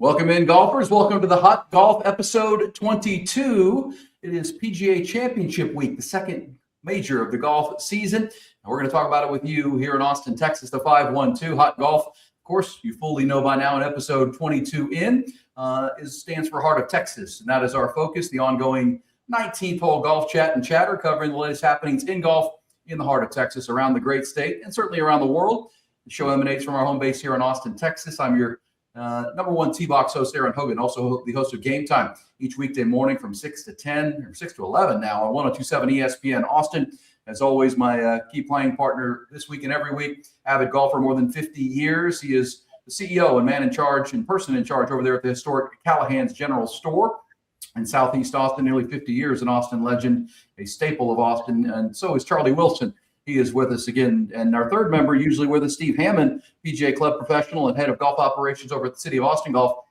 Welcome in, golfers. Welcome to the Hot Golf episode 22. It is PGA Championship week, the second major of the golf season. And we're going to talk about it with you here in Austin, Texas, the 512 Hot Golf. Of course, you fully know by now in episode 22 stands for Heart of Texas. And that is our focus, the ongoing 19th hole golf chat and chatter covering the latest happenings in golf in the heart of Texas, around the great state, and certainly around the world. The show emanates from our home base here in Austin, Texas. I'm your number one T-Box host, Erin Hogan, also the host of Game Time each weekday morning from 6 to 10 or 6 to 11 now on 102.7 ESPN Austin. As always, my key playing partner this week and every week, avid golfer, more than 50 years. He is the CEO and man in charge and person in charge over there at the historic Callahan's General Store in Southeast Austin, nearly 50 years, an Austin legend, a staple of Austin. And so is Charley Wilson. He is with us again. And our third member, usually with us, Steve Hammond, PGA Club professional and head of golf operations over at the City of Austin Golf.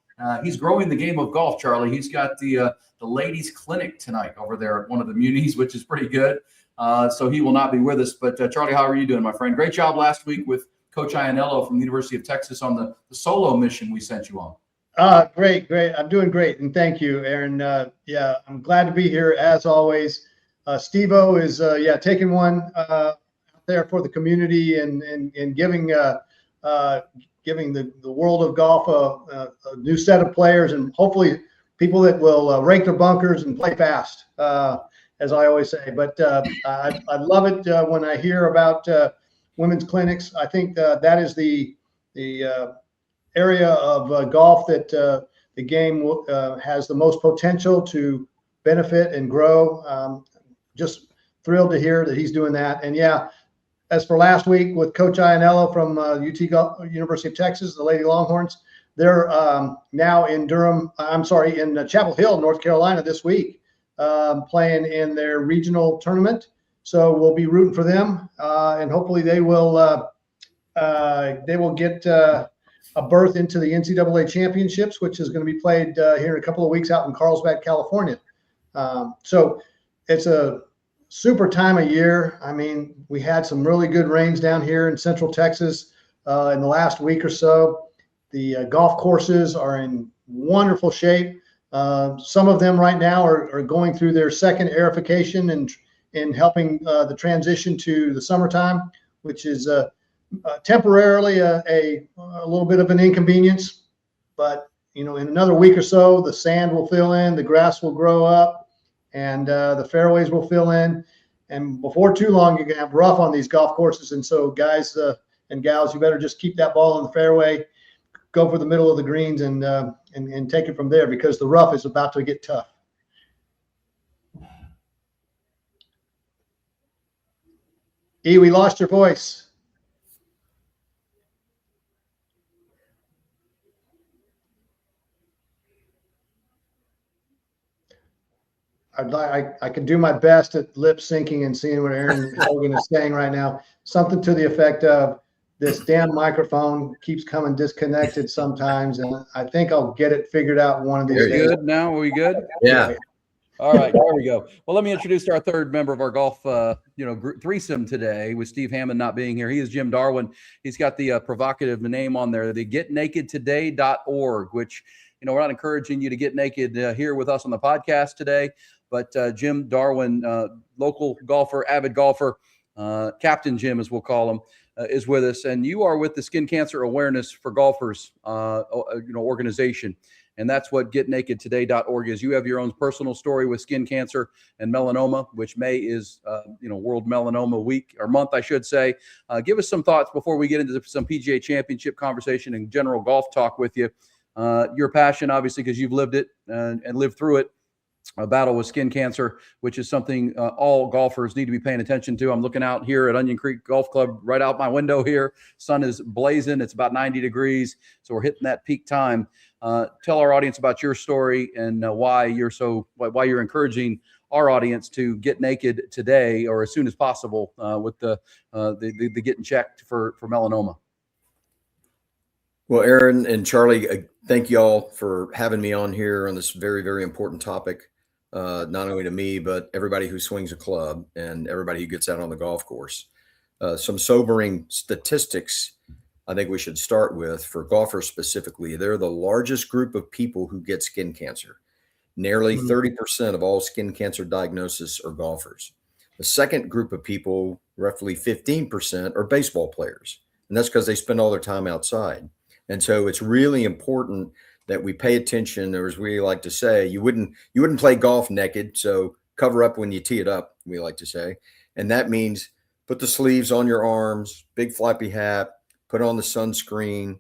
He's growing the game of golf, Charley. He's got the ladies' clinic tonight over there at one of the munis, which is pretty good. So he will not be with us. But Charley, how are you doing, my friend? Great job last week with Coach Iannello from the University of Texas on the solo mission we sent you on. Great. I'm doing great. And thank you, Erin. Yeah, I'm glad to be here as always. Steve-O is, taking one out there for the community and giving giving the world of golf a new set of players and hopefully people that will rake their bunkers and play fast, as I always say. But I love it when I hear about women's clinics. I think that is the area of golf that the game has the most potential to benefit and grow. Just thrilled to hear that he's doing that. And yeah, as for last week with Coach Iannello from University of Texas, the Lady Longhorns, they're now in in Chapel Hill, North Carolina this week, playing in their regional tournament. So we'll be rooting for them, and hopefully they will get a berth into the NCAA championships, which is going to be played here in a couple of weeks out in Carlsbad, California. So it's a super time of year. I mean, we had some really good rains down here in Central Texas in the last week or so. The golf courses are in wonderful shape. Some of them right now are going through their second aerification and helping the transition to the summertime, which is temporarily a little bit of an inconvenience. But, in another week or so, the sand will fill in, the grass will grow up, and the fairways will fill in. And before too long, you're going to have rough on these golf courses. And so guys and gals, you better just keep that ball in the fairway, go for the middle of the greens and take it from there, because the rough is about to get tough. E, we lost your voice. I can do my best at lip syncing and seeing what Erin Hogan is saying right now. Something to the effect of, this damn microphone keeps coming disconnected sometimes, and I think I'll get it figured out one of these days. Good now? Are we good? Yeah. All right, there we go. Well, let me introduce our third member of our golf threesome today, with Steve Hammond not being here. He is Jim Darwin. He's got the provocative name on there, the getnakedtoday.org, which, we're not encouraging you to get naked here with us on the podcast today. But Jim Darwin, local golfer, avid golfer, Captain Jim, as we'll call him, is with us. And you are with the Skin Cancer Awareness for Golfers organization. And that's what getnakedtoday.org is. You have your own personal story with skin cancer and melanoma, which May is, World Melanoma Week, or month, I should say. Give us some thoughts before we get into some PGA Championship conversation and general golf talk with you. Your passion, obviously, because you've lived it and lived through it. A battle with skin cancer, which is something all golfers need to be paying attention to. I'm looking out here at Onion Creek Golf Club right out my window here. Sun is blazing. It's about 90 degrees. So we're hitting that peak time. Tell our audience about your story and why you're encouraging our audience to get naked today or as soon as possible with the getting checked for melanoma. Well, Erin and Charley, thank you all for having me on here on this very, very important topic. Not only to me, but everybody who swings a club and everybody who gets out on the golf course. Some sobering statistics I think we should start with, for golfers specifically, they're the largest group of people who get skin cancer. Nearly 30% of all skin cancer diagnoses are golfers. The second group of people, roughly 15%, are baseball players. And that's because they spend all their time outside. And so it's really important that we pay attention, or as we like to say, you wouldn't play golf naked. So cover up when you tee it up, we like to say. And that means put the sleeves on your arms, big floppy hat, put on the sunscreen,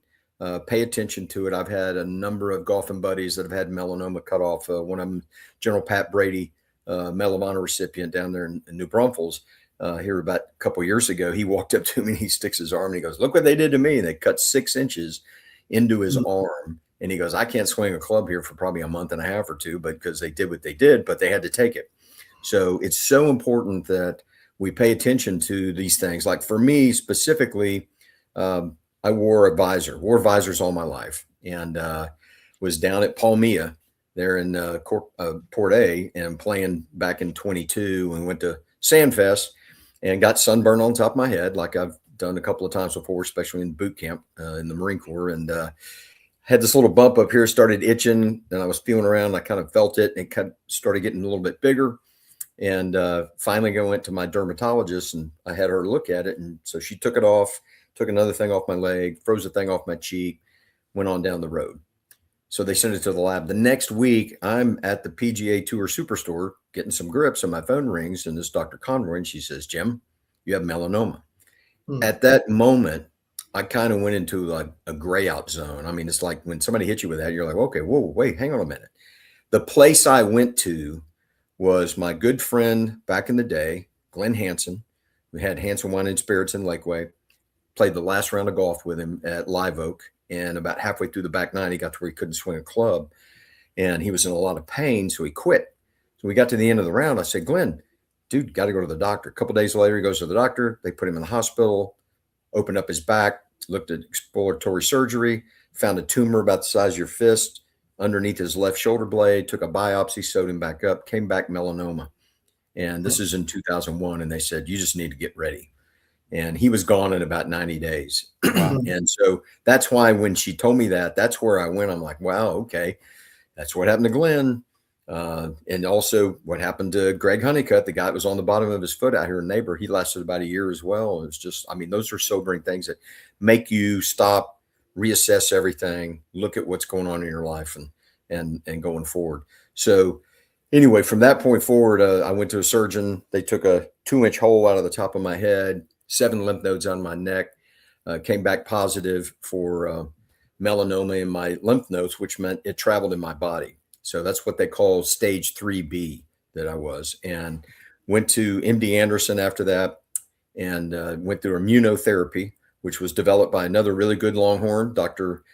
pay attention to it. I've had a number of golfing buddies that have had melanoma cut off. One of them, General Pat Brady, Medal of Honor recipient down there in New Braunfels, here about a couple of years ago. He walked up to me and he sticks his arm and he goes, "Look what they did to me." And they cut 6 inches into his arm. And he goes, "I can't swing a club here for probably a month and a half or two, but because they did what they did, but they had to take it." So it's so important that we pay attention to these things. Like for me specifically, I wore visors all my life, and was down at Palmia there in Port A, and playing back in 22, and went to Sandfest and got sunburn on top of my head, like I've done a couple of times before, especially in boot camp in the Marine Corps. And had this little bump up here, started itching, and I was feeling around. I kind of felt it, and it kind of started getting a little bit bigger. And finally I went to my dermatologist, and I had her look at it. And so she took it off, took another thing off my leg, froze the thing off my cheek, went on down the road. So they sent it to the lab. The next week, I'm at the PGA Tour Superstore getting some grips, and my phone rings, and this Dr. Conroy, and she says, "Jim, you have melanoma." At that moment, I kind of went into like a gray out zone. I mean, it's like when somebody hits you with that, you're like, okay, whoa, wait, hang on a minute. The place I went to was my good friend back in the day, Glenn Hansen. We had Hansen Wine and Spirits in Lakeway. Played the last round of golf with him at Live Oak. And about halfway through the back nine, he got to where he couldn't swing a club. And he was in a lot of pain, so he quit. So we got to the end of the round. I said, "Glenn, dude, got to go to the doctor." A couple of days later, he goes to the doctor. They put him in the hospital, opened up his back, looked at exploratory surgery, found a tumor about the size of your fist underneath his left shoulder blade, took a biopsy, sewed him back up, came back melanoma. And this is in 2001. And they said, "You just need to get ready." And he was gone in about 90 days. And so that's why when she told me that, that's where I went. I'm like, wow, okay. That's what happened to Glenn. And also what happened to Greg Honeycutt, the guy that was on the bottom of his foot out here, a neighbor. He lasted about a year as well. It's just, I mean, those are sobering things that make you stop, reassess everything, look at what's going on in your life and going forward. So anyway, from that point forward, I went to a surgeon. They took a 2-inch hole out of the top of my head, 7 lymph nodes on my neck, came back positive for melanoma in my lymph nodes, which meant it traveled in my body. So that's what they call stage 3B that I was, and went to MD Anderson after that, and went through immunotherapy, which was developed by another really good Longhorn, Dr.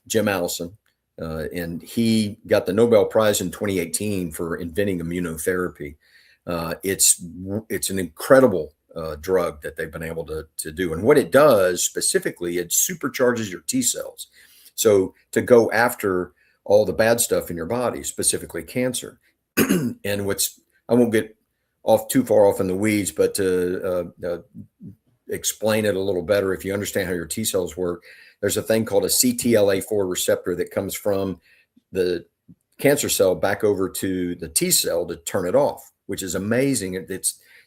Jim Allison. And he got the Nobel Prize in 2018 for inventing immunotherapy. It's an incredible drug that they've been able to do. And what it does specifically, it supercharges your T cells. So to go after all the bad stuff in your body, specifically cancer. And I won't get too far off in the weeds, but to explain it a little better, if you understand how your T cells work, there's a thing called a CTLA4 receptor that comes from the cancer cell back over to the T cell to turn it off, which is amazing.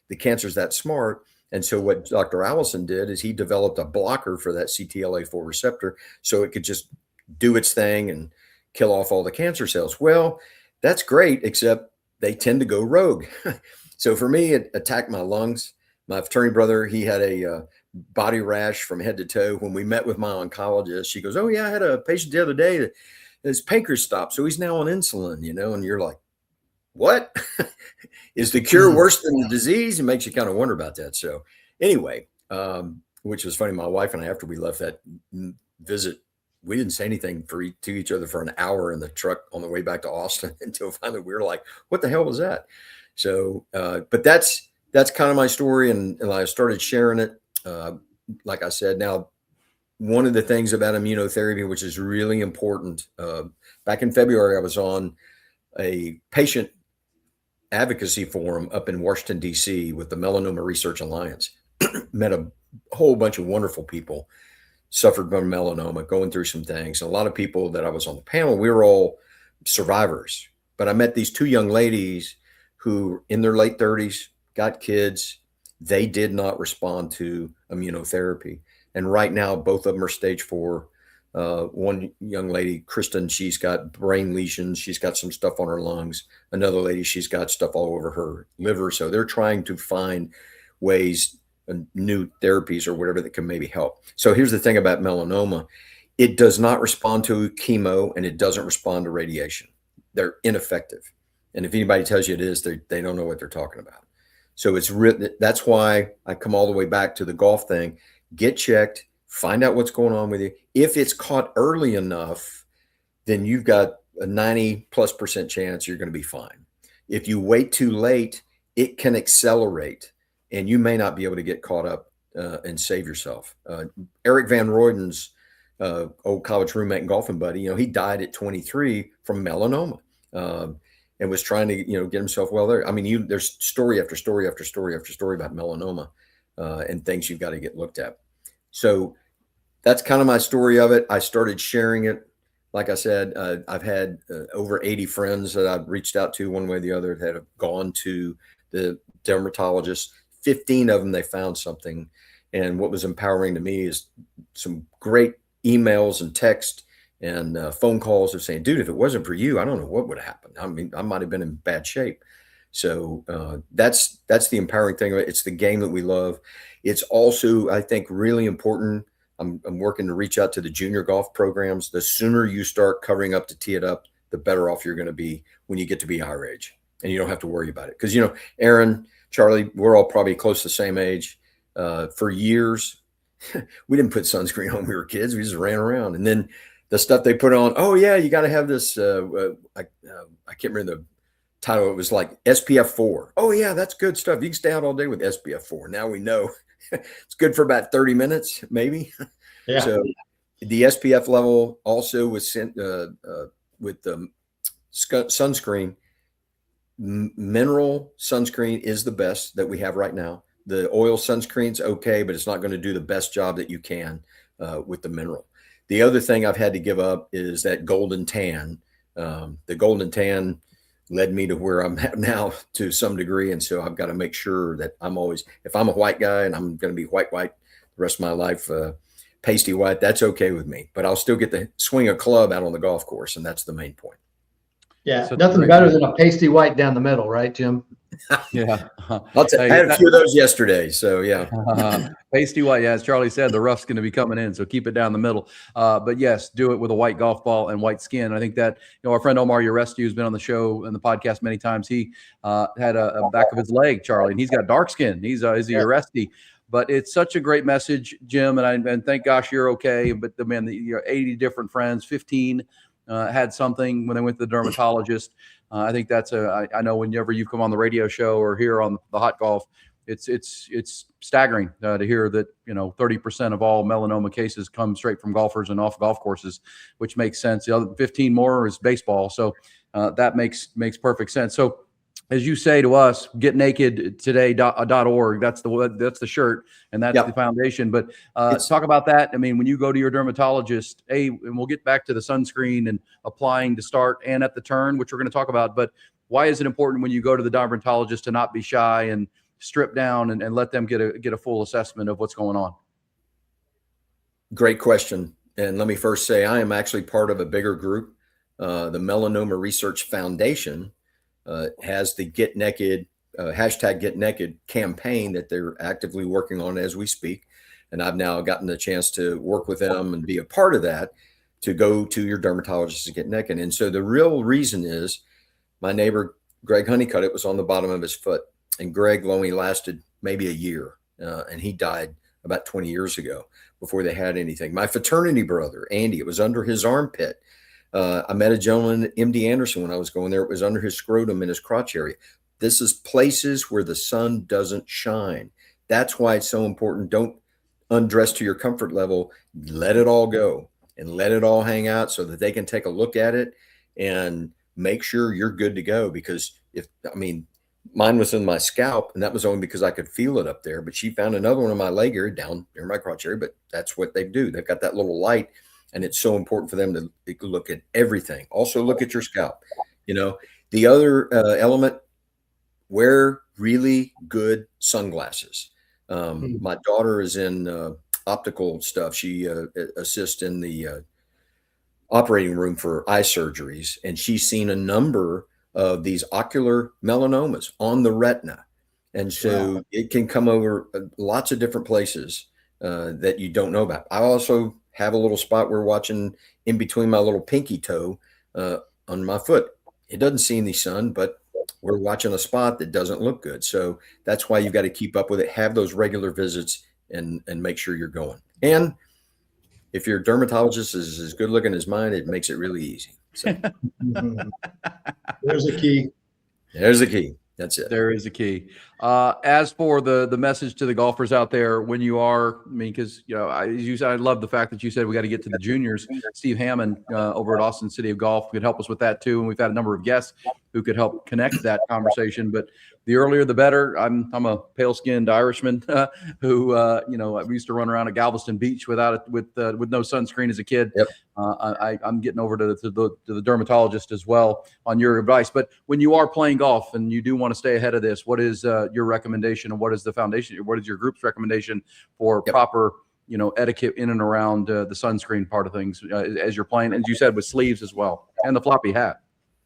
The cancer's that smart. And so what Dr. Allison did is he developed a blocker for that CTLA4 receptor so it could just do its thing and kill off all the cancer cells. Well, that's great, except they tend to go rogue. So for me, it attacked my lungs. My fraternity brother, he had a body rash from head to toe. When we met with my oncologist, she goes, "Oh yeah, I had a patient the other day that his pancreas stopped, so he's now on insulin," and you're like, what? Is the cure worse than the disease? It makes you kind of wonder about that. So anyway, which was funny. My wife and I, after we left that visit, we didn't say anything to each other for an hour in the truck on the way back to Austin until finally we were like, what the hell was that? So, but that's kind of my story. And I started sharing it. Like I said, now, one of the things about immunotherapy, which is really important, back in February, I was on a patient advocacy forum up in Washington, D.C. with the Melanoma Research Alliance. Met a whole bunch of wonderful people. suffered from melanoma, going through some things. A lot of people that I was on the panel, we were all survivors. But I met these two young ladies who in their late 30s, got kids. They did not respond to immunotherapy. And right now, both of them are stage 4. One young lady, Kristen, she's got brain lesions. She's got some stuff on her lungs. Another lady, she's got stuff all over her liver. So they're trying to find ways, new therapies or whatever that can maybe help. So here's the thing about melanoma. It does not respond to chemo and it doesn't respond to radiation. They're ineffective. And if anybody tells you it is, they don't know what they're talking about. So that's why I come all the way back to the golf thing. Get checked, find out what's going on with you. If it's caught early enough, then you've got a 90+% chance you're going to be fine. If you wait too late, it can accelerate and you may not be able to get caught up and save yourself. Eric Van Rooyen's old college roommate and golfing buddy, he died at 23 from melanoma. And was trying to, get himself well there. I mean, there's story after story after story after story about melanoma and things you've got to get looked at. So that's kind of my story of it. I started sharing it. Like I said, I've had over 80 friends that I've reached out to one way or the other that have gone to the dermatologist. 15 of them, they found something. And what was empowering to me is some great emails and text and phone calls of saying, dude, if it wasn't for you, I don't know what would have happened. I mean, I might have been in bad shape. So that's the empowering thing of it. It's the game that we love. It's also, I think, really important. I'm working to reach out to the junior golf programs. The sooner you start covering up to tee it up, the better off you're going to be when you get to be our age. And you don't have to worry about it. Because, Erin, Charley, we're all probably close to the same age. For years, we didn't put sunscreen on when we were kids. We just ran around. And then the stuff they put on, oh yeah, you got to have this. I can't remember the title. It was like SPF 4. Oh yeah, that's good stuff. You can stay out all day with SPF 4. Now we know it's good for about 30 minutes, maybe. Yeah. So the SPF level also was sent with the sunscreen. Mineral sunscreen is the best that we have right now. The oil sunscreen's okay, but it's not going to do the best job that you can with the mineral. The other thing I've had to give up is that golden tan. The golden tan led me to where I'm at now to some degree. And so I've got to make sure that I'm always, if I'm a white guy and I'm going to be white the rest of my life, pasty white, that's okay with me. But I'll still get to swing a club out on the golf course. And that's the main point. Yeah, so nothing better than a pasty white down the middle, right, Jim? Yeah. I had a few of those yesterday. So, yeah. Pasty white. Yeah, as Charley said, the rough's going to be coming in. So keep it down the middle. But yes, do it with a white golf ball and white skin. I think that, our friend Omar Uresti, who's been on the show and the podcast many times, he had a back of his leg, Charley, and he's got dark skin. He's a Uresti. But it's such a great message, Jim. And thank gosh you're okay. But the man, 80 different friends, 15 had something when they went to the dermatologist. I think that's I know whenever you come on the radio show or here on the Hot Golf, it's staggering to hear that 30% of all melanoma cases come straight from golfers and off golf courses, which makes sense. The other 15 more is baseball, so that makes perfect sense. So as you say to us, getnakedtoday.org. That's the shirt, and that's the foundation. But talk about that. I mean, when you go to your dermatologist, and we'll get back to the sunscreen and applying to start and at the turn, which we're going to talk about. But why is it important when you go to the dermatologist to not be shy and strip down and let them get a full assessment of what's going on? Great question. And let me first say, I am actually part of a bigger group, the Melanoma Research Foundation. Has the Get Naked hashtag Get Naked campaign that they're actively working on as we speak. And I've now gotten the chance to work with them and be a part of that, to go to your dermatologist to get naked. And so the real reason is my neighbor, Greg Honeycutt, it was on the bottom of his foot. And Greg only lasted maybe a year. And he died about 20 years ago before they had anything. My fraternity brother, Andy, it was under his armpit. I met a gentleman, MD Anderson, when I was going there. It was under his scrotum in his crotch area. This is places where the sun doesn't shine. That's why it's so important. Don't undress to your comfort level. Let it all go and let it all hang out so that they can take a look at it and make sure you're good to go. Because Mine was in my scalp, and that was only because I could feel it up there. But she found another one in my leg area down near my crotch area. But that's what they do. They've got that little light, and it's so important for them to look at everything. Also, look at your scalp. You know, the other element, wear really good sunglasses. My daughter is in optical stuff. She assists in the operating room for eye surgeries, and she's seen a number of these ocular melanomas on the retina. And so it can come over lots of different places that you don't know about. I also have a little spot we're watching in between my little pinky toe on my foot. It doesn't see any sun, but we're watching a spot that doesn't look good. So that's why you've got to keep up with it, have those regular visits, and make sure you're going. And if your dermatologist is as good looking as mine, it makes it really easy. So there's a key. There's the key. That's it. There is a key. As for the message to the golfers out there, when you are, I mean, because as you said, I love the fact that you said we got to get to the juniors. Steve Hammond over at Austin City of Golf could help us with that too, and we've had a number of guests who could help connect that conversation. But the earlier the better. I'm a pale-skinned Irishman who I used to run around at Galveston Beach with no sunscreen as a kid. Yep. I'm getting over to the dermatologist as well on your advice. But when you are playing golf and you do want to stay ahead of this, what is your recommendation, and what is the foundation? What is your group's recommendation for proper etiquette in and around the sunscreen part of things as you're playing, as you said, with sleeves as well, and the floppy hat?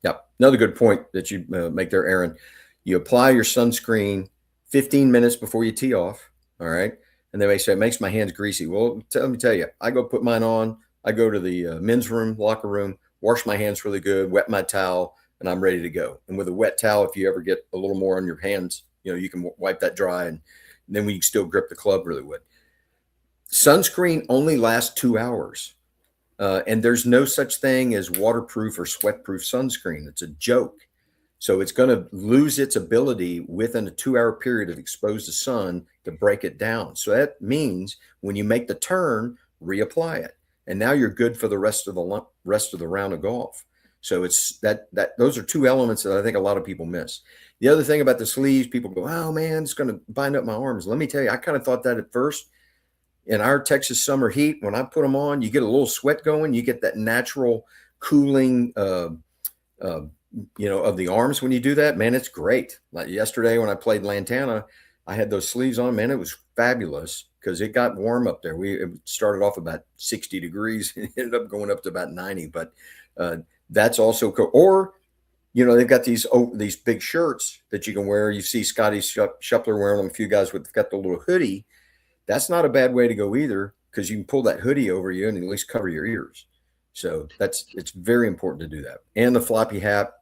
Yep. Another good point that you make there, Erin. You apply your sunscreen 15 minutes before you tee off. All right. And they may say, it makes my hands greasy. Well, let me tell you, I go put mine on. I go to the men's room, locker room, wash my hands really good, wet my towel, and I'm ready to go. And with a wet towel, if you ever get a little more on your hands, you can wipe that dry, and then we can still grip the club really good. Sunscreen only lasts 2 hours. And there's no such thing as waterproof or sweatproof sunscreen. It's a joke. So it's going to lose its ability within a 2-hour period of exposed to sun to break it down. So that means when you make the turn, reapply it. And now you're good for the rest of the round of golf. So it's that those are two elements that I think a lot of people miss. The other thing about the sleeves, people go, oh man, it's going to bind up my arms. Let me tell you, I kind of thought that at first. In our Texas summer heat, when I put them on, you get a little sweat going. You get that natural cooling, of the arms when you do that. Man, it's great. Like yesterday when I played Lantana, I had those sleeves on. Man, it was fabulous because it got warm up there. It started off about 60 degrees and ended up going up to about 90. But that's also cool. Or, they've got these big shirts that you can wear. You see Scotty Scheffler wearing them. A few guys with got the little hoodie. That's not a bad way to go either, because you can pull that hoodie over you and at least cover your ears. So it's very important to do that. And the floppy hat.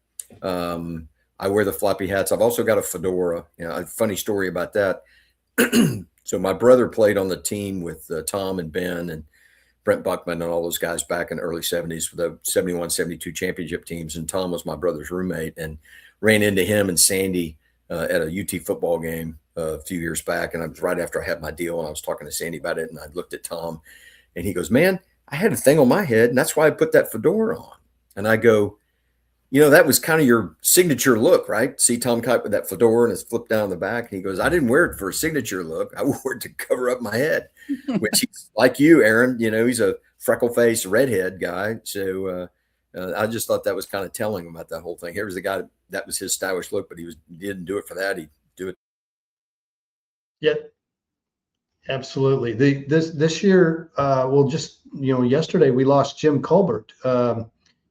I wear the floppy hats. I've also got a fedora. A funny story about that. So my brother played on the team with Tom and Ben and Brent Buckman and all those guys back in the early 70s for the 71, 72 championship teams. And Tom was my brother's roommate, and ran into him and Sandy at a UT football game a few years back. And I was right after I had my deal, and I was talking to Sandy about it. And I looked at Tom, and he goes, man, I had a thing on my head, and that's why I put that fedora on. And I go, that was kind of your signature look, right? See Tom Kite with that fedora and it's flipped down the back. And he goes, I didn't wear it for a signature look. I wore it to cover up my head, which he's like you, Erin. He's a freckle-faced redhead guy. So I just thought that was kind of telling about that whole thing. Here was the guy that was his stylish look, but he didn't do it for that. He'd do it. Yeah, absolutely. This year, yesterday we lost Jim Colbert.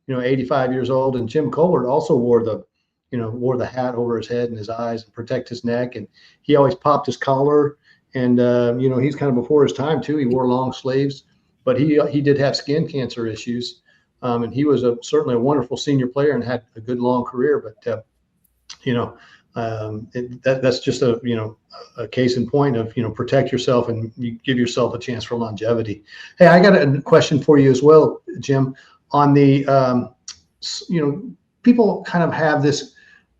85 years old, and Jim Colbert also wore the hat over his head and his eyes and protect his neck, and he always popped his collar, and he's kind of before his time too. He wore long sleeves, but he did have skin cancer issues, and he was certainly a wonderful senior player and had a good long career. But that's just a case in point of protect yourself and you give yourself a chance for longevity. Hey, I got a question for you as well, Jim. On the, people kind of have this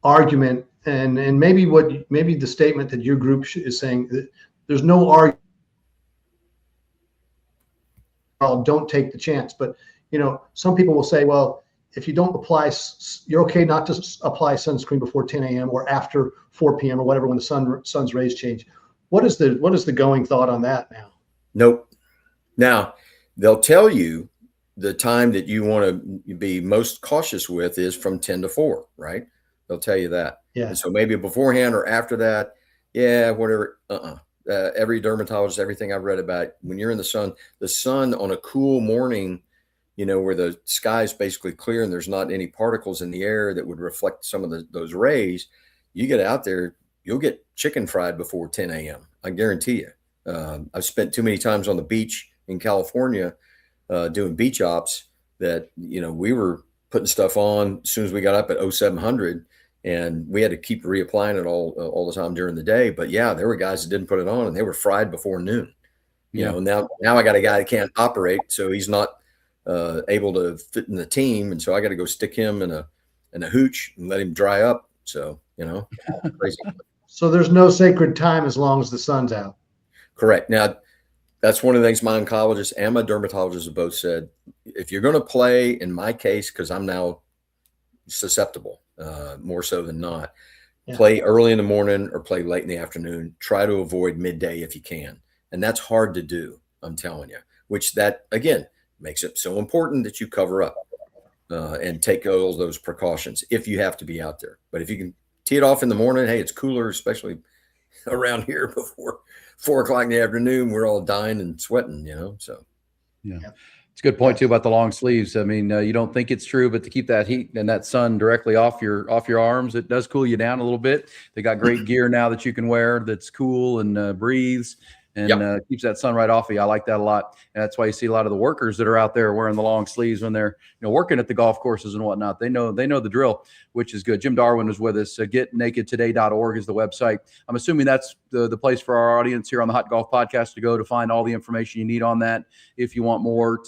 argument, and maybe the statement that your group is saying that there's no argument. Don't take the chance. But some people will say, well, if you don't apply, you're okay not to apply sunscreen before 10 a.m. or after 4 p.m. or whatever when the sun's rays change. What is the going thought on that now? Nope. Now, they'll tell you the time that you want to be most cautious with is from 10 to 4, right? They'll tell you that. Yeah. And so maybe beforehand or after that, yeah, whatever. Every dermatologist, everything I've read about, when you're in the sun on a cool morning, where the sky is basically clear and there's not any particles in the air that would reflect some of those rays, you get out there, you'll get chicken fried before 10 a.m. I guarantee you. I've spent too many times on the beach in California doing beach ops that, we were putting stuff on as soon as we got up at 0700, and we had to keep reapplying it all the time during the day. But yeah, there were guys that didn't put it on and they were fried before noon. Now I got a guy that can't operate, so he's not able to fit in the team, and so I got to go stick him in a hooch and let him dry up. So crazy. So there's no sacred time as long as the sun's out. Correct. Now, that's one of the things my oncologist and my dermatologist have both said. If you're going to play, in my case, because I'm now susceptible, more so than not, play early in the morning or play late in the afternoon. Try to avoid midday if you can. And that's hard to do, I'm telling you, which that, again, makes it so important that you cover up and take all those precautions if you have to be out there. But if you can tee it off in the morning, hey, it's cooler, especially around here before 4 o'clock in the afternoon, we're all dying and sweating, so. Yeah. It's a good point too about the long sleeves. I mean, you don't think it's true, but to keep that heat and that sun directly off your arms, it does cool you down a little bit. They got great gear now that you can wear that's cool and breathes and keeps that sun right off of you. I like that a lot. And that's why you see a lot of the workers that are out there wearing the long sleeves when they're working at the golf courses and whatnot. They know the drill, which is good. Jim Darwin was with us. GetNakedToday.org is the website. I'm assuming that's the place for our audience here on the Hot Golf Podcast to go to find all the information you need on that. If you want more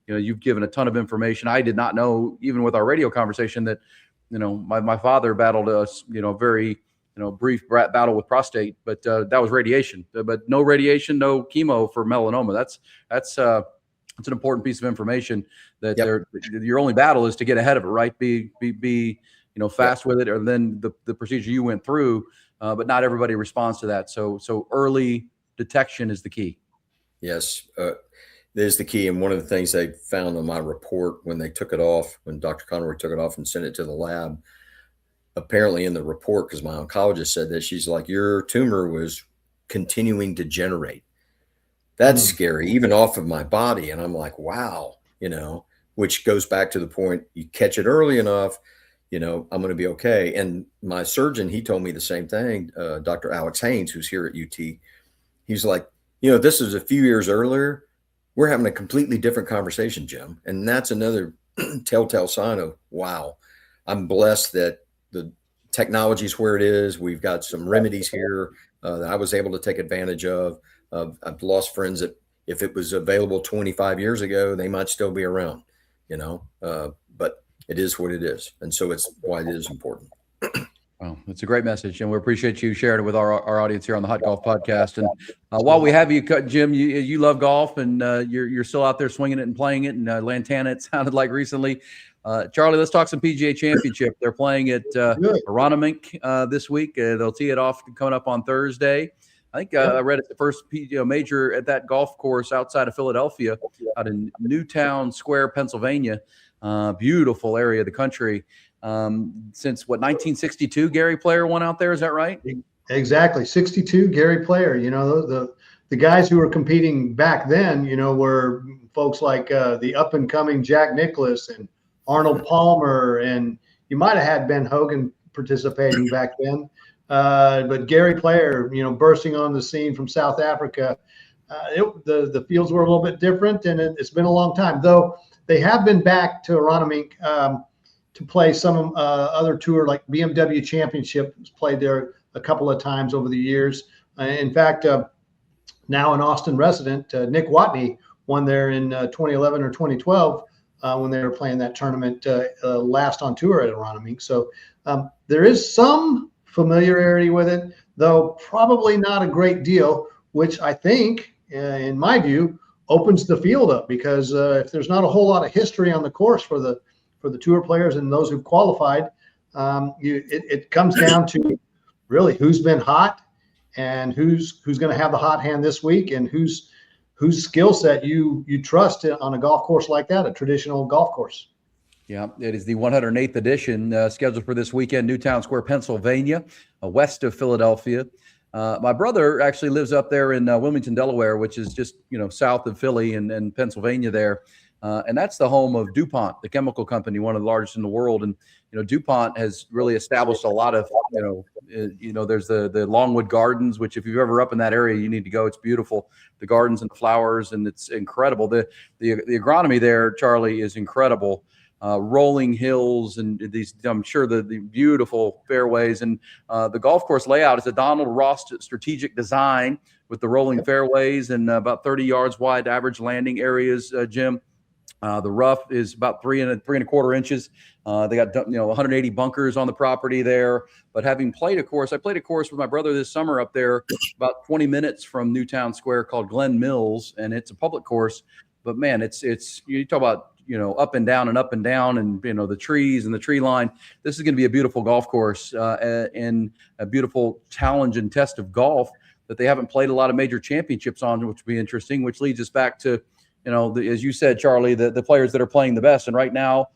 you've given a ton of information. I did not know, even with our radio conversation, that my father battled a very brief battle with prostate, but that was radiation. But no radiation, no chemo for melanoma. That's an important piece of information that your only battle is to get ahead of it, right? Be fast with it, or then the procedure you went through. But not everybody responds to that. So early detection is the key. Yes, there's the key. And one of the things they found on my report when they took it off, when Dr. Conroy took it off and sent it to the lab, apparently in the report, because my oncologist said that, she's like, your tumor was continuing to generate. That's scary, even off of my body. And I'm like, wow, which goes back to the point, you catch it early enough, I'm going to be okay. And my surgeon, he told me the same thing, Dr. Alex Haynes, who's here at UT. He's like, this is a few years earlier, we're having a completely different conversation, Jim. And that's another telltale sign of, wow, I'm blessed that the technology is where it is. We've got some remedies here that I was able to take advantage of. I've lost friends that if it was available 25 years ago, they might still be around, but it is what it is. And so it's why it is important. Well, it's a great message, and we appreciate you sharing it with our audience here on the Hot Golf Podcast. And while we have you, Jim, you love golf, and you're still out there swinging it and playing it. And Lantana, it sounded like recently. Charley, let's talk some PGA Championship. They're playing at Arominink this week. They'll tee it off coming up on Thursday. I think I read it's the first major at that golf course outside of Philadelphia, out in Newtown Square, Pennsylvania. Beautiful area of the country. Since 1962, Gary Player won out there. Is that right? Exactly. 62, Gary Player. The guys who were competing back then, were folks like the up and coming Jack Nicklaus and Arnold Palmer, and you might have had Ben Hogan participating back then. But Gary Player, bursting on the scene from South Africa. The fields were a little bit different, and it's been a long time. Though they have been back to Arominink to play some other tour, like BMW Championship was played there a couple of times over the years. In fact, now an Austin resident, Nick Watney, won there in 2011 or 2012 when they were playing that tournament last on tour at Arominink. So there is some familiarity with it, though probably not a great deal, which I think, in my view, opens the field up, because if there's not a whole lot of history on the course for the for the tour players and those who've qualified. It comes down to really who's been hot and who's going to have the hot hand this week, and whose skill set you trust on a golf course like that, a traditional golf course. Yeah, it is the 108th edition scheduled for this weekend, Newtown Square, Pennsylvania, west of Philadelphia. My brother actually lives up there in Wilmington, Delaware, which is just, south of Philly and Pennsylvania there. And that's the home of DuPont, the chemical company, one of the largest in the world. And, DuPont has really established a lot of, there's the Longwood Gardens, which if you're ever up in that area, you need to go. It's beautiful. The gardens and the flowers, and it's incredible. The agronomy there, Charley, is incredible. Rolling hills and these, I'm sure the beautiful fairways, and the golf course layout is a Donald Ross strategic design with the rolling fairways and about 30 yards wide average landing areas, Jim. The rough is about 3.25 inches. They got 180 bunkers on the property there. But having played a course, I played a course with my brother this summer up there, about 20 minutes from Newtown Square, called Glen Mills, and it's a public course. But man, it's you talk about up and down and up and down, and the trees and the tree line. This is going to be a beautiful golf course and a beautiful challenge and test of golf that they haven't played a lot of major championships on, which would be interesting. Which leads us back to as you said, Charley, the players that are playing the best. And right now,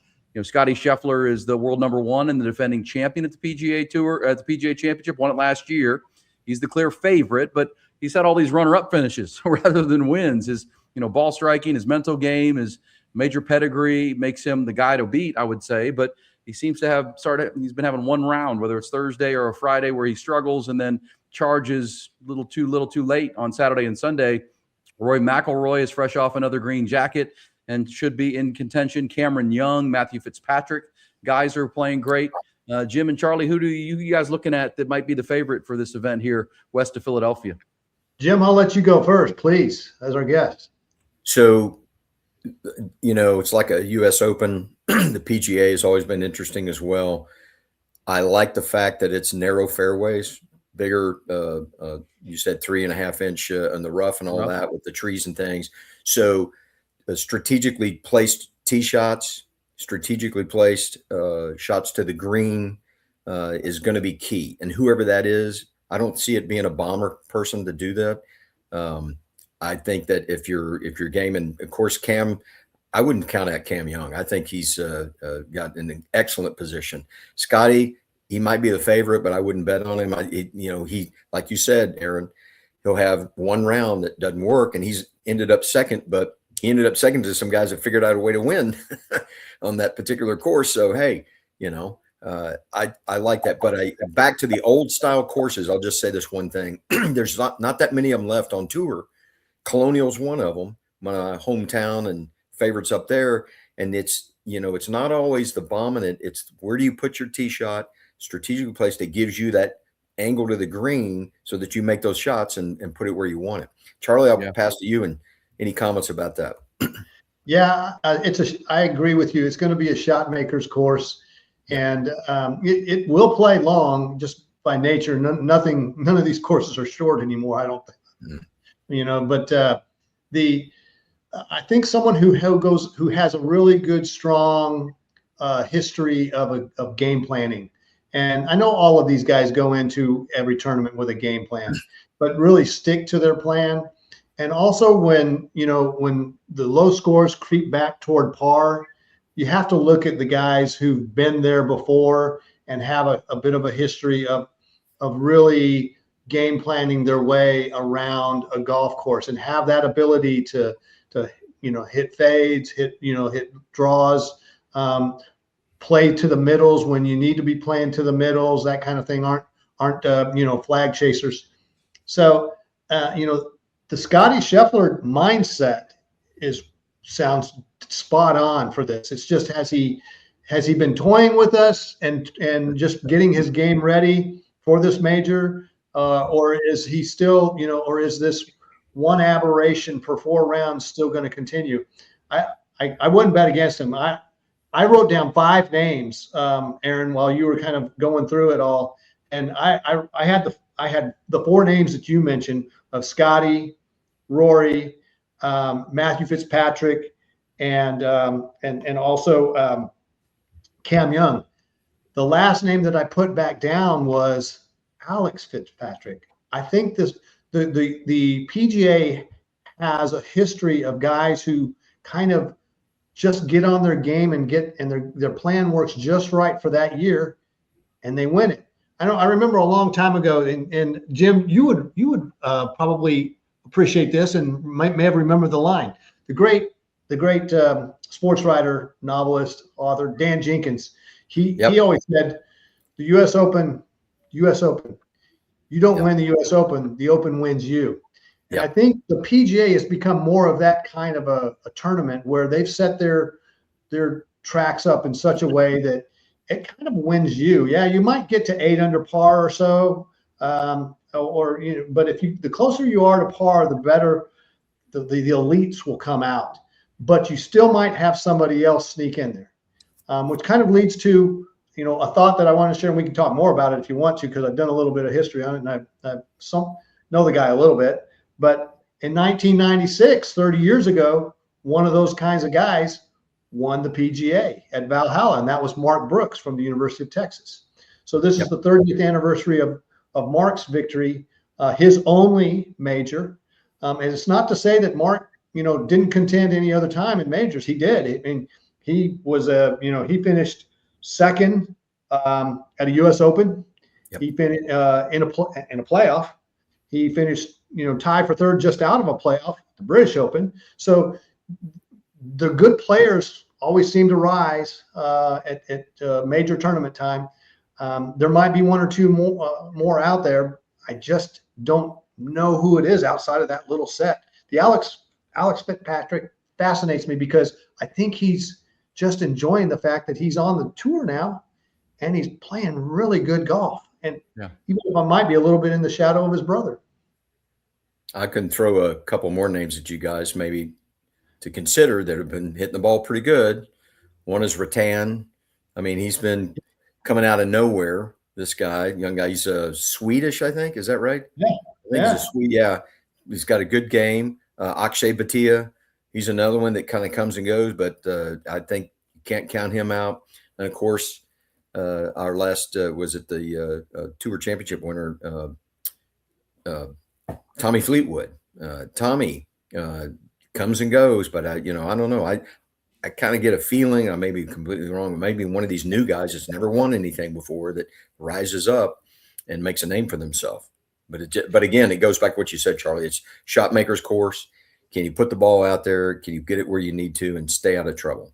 Scotty Scheffler is the world number one and the defending champion at the PGA Tour, at the PGA Championship. Won it last year. He's the clear favorite, but he's had all these runner-up finishes rather than wins. His ball striking, his mental game, his major pedigree makes him the guy to beat, I would say. But he seems to have he's been having one round, whether it's Thursday or a Friday, where he struggles and then charges a little too late on Saturday and Sunday. Rory McIlroy is fresh off another green jacket and should be in contention. Cameron Young, Matthew Fitzpatrick, guys are playing great. Jim and Charley, who do you guys looking at that might be the favorite for this event here west of Philadelphia? Jim, I'll let you go first, please, as our guest. So, it's like a U.S. Open. The PGA has always been interesting as well. I like the fact that it's narrow fairways, bigger, you said 3.5 inch in the rough and all that with the trees and things. So strategically placed tee shots, strategically placed shots to the green is going to be key. And whoever that is, I don't see it being a bomber person to do that. I think that if you're gaming, of course, Cam, I wouldn't count out Cam Young. I think he's got an excellent position. Scotty, he might be the favorite, but I wouldn't bet on him. He, like you said, Erin, he'll have one round that doesn't work, and he's ended up second, but he ended up second to some guys that figured out a way to win on that particular course. So, hey, I like that. But back to the old style courses, I'll just say this one thing. There's not that many of them left on tour. Colonial's one of them, my hometown, and favorites up there. And it's not always the bombing. It's where do you put your tee shot, strategically placed, that gives you that angle to the green so that you make those shots and put it where you want it. Charley, I'll pass to you, and any comments about that? Yeah, I agree with you. It's going to be a shot maker's course, and it will play long just by nature. None of these courses are short anymore, I don't think. But I think someone who has a really good, strong history of game planning. And I know all of these guys go into every tournament with a game plan, but really stick to their plan. And also when the low scores creep back toward par, you have to look at the guys who've been there before and have a bit of a history of really game planning their way around a golf course and have that ability to hit fades, hit draws, play to the middles when you need to be playing to the middles, that kind of thing. Aren't flag chasers. So the Scotty Scheffler mindset sounds spot on for this. It's just has he been toying with us and just getting his game ready for this major, or is he still or is this one aberration per 4 rounds still going to continue? I wouldn't bet against him. I wrote down 5 names, Erin, while you were kind of going through it all, and I had the 4 names that you mentioned of Scotty, Rory, Matthew Fitzpatrick, and also Cam Young. The last name that I put back down was Alex Fitzpatrick. I think the PGA has a history of guys who kind of just get on their game and their plan works just right for that year, and they win it. I remember a long time ago, and Jim, you would probably appreciate this and may have remembered the line. The great sports writer, novelist, author Dan Jenkins. He always said, the U.S. Open. You don't win the U.S. Open, the Open wins you. And I think the PGA has become more of that kind of a tournament where they've set their tracks up in such a way that it kind of wins you. Yeah, you might get to 8 under par or so, but the closer you are to par, the better the elites will come out. But you still might have somebody else sneak in there, which kind of leads to a thought that I want to share, and we can talk more about it if you want to, because I've done a little bit of history on it, and I know the guy a little bit. But in 1996, 30 years ago, one of those kinds of guys won the PGA at Valhalla, and that was Mark Brooks from the University of Texas. So this is the 30th anniversary of Mark's victory, his only major. And it's not to say that Mark, didn't contend any other time in majors. He did. I mean, he was he finished second at a U.S. Open. He finished in a playoff. He finished tied for third just out of a playoff, the British Open. So the good players always seem to rise at major tournament time. There might be one or two more out there. I just don't know who it is outside of that little set. The Alex Fitzpatrick fascinates me because I think he's just enjoying the fact that he's on the tour now and he's playing really good golf. And even if I might be a little bit in the shadow of his brother. I can throw a couple more names at you guys maybe to consider that have been hitting the ball pretty good. One is Rattan. I mean, he's been coming out of nowhere, this guy, young guy. He's Swedish, I think. Is that right? Yeah. I think he's a Swede. Yeah. He's got a good game. Akshay Bhatia, he's another one that kind of comes and goes, but I think you can't count him out. And, of course, our last was at the Tour Championship winner, Tommy Fleetwood. Tommy comes and goes, but I don't know. I kind of get a feeling, I may be completely wrong, maybe one of these new guys that's never won anything before that rises up and makes a name for themselves. But again, it goes back to what you said, Charlie. It's shot maker's course. Can you put the ball out there? Can you get it where you need to and stay out of trouble?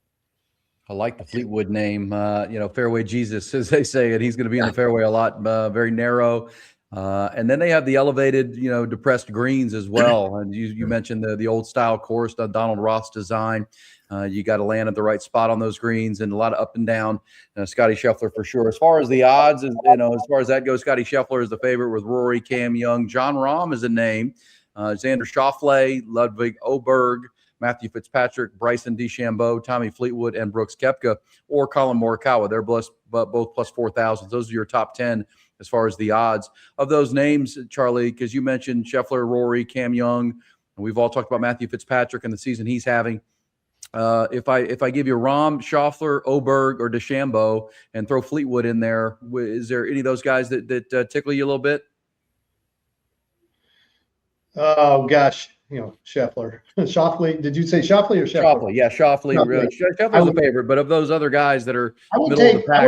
I like the Fleetwood name, fairway Jesus, as they say it. He's going to be in the fairway a lot, very narrow. And then they have the elevated, depressed greens as well. And you mentioned the old style course, the Donald Ross design. You got to land at the right spot on those greens and a lot of up and down. Scotty Scheffler for sure. As far as the odds, as far as that goes, Scotty Scheffler is the favorite with Rory, Cam Young. John Rahm is a name. Xander Schauffele, Ludwig Oberg, Matthew Fitzpatrick, Bryson DeChambeau, Tommy Fleetwood, and Brooks Koepka, or Colin Morikawa. They're both plus 4,000. Those are your top 10 as far as the odds of those names, Charlie, because you mentioned Scheffler, Rory, Cam Young, and we've all talked about Matthew Fitzpatrick and the season he's having. If I give you Rahm, Schauffler, Oberg, or DeChambeau and throw Fleetwood in there, is there any of those guys that tickle you a little bit? Oh gosh, Scheffler, Schauffele. Did you say Schauffele or Scheffler? Schauffele, yeah, Schauffele. Scheffler's a favorite, but of those other guys that are middle of the pack,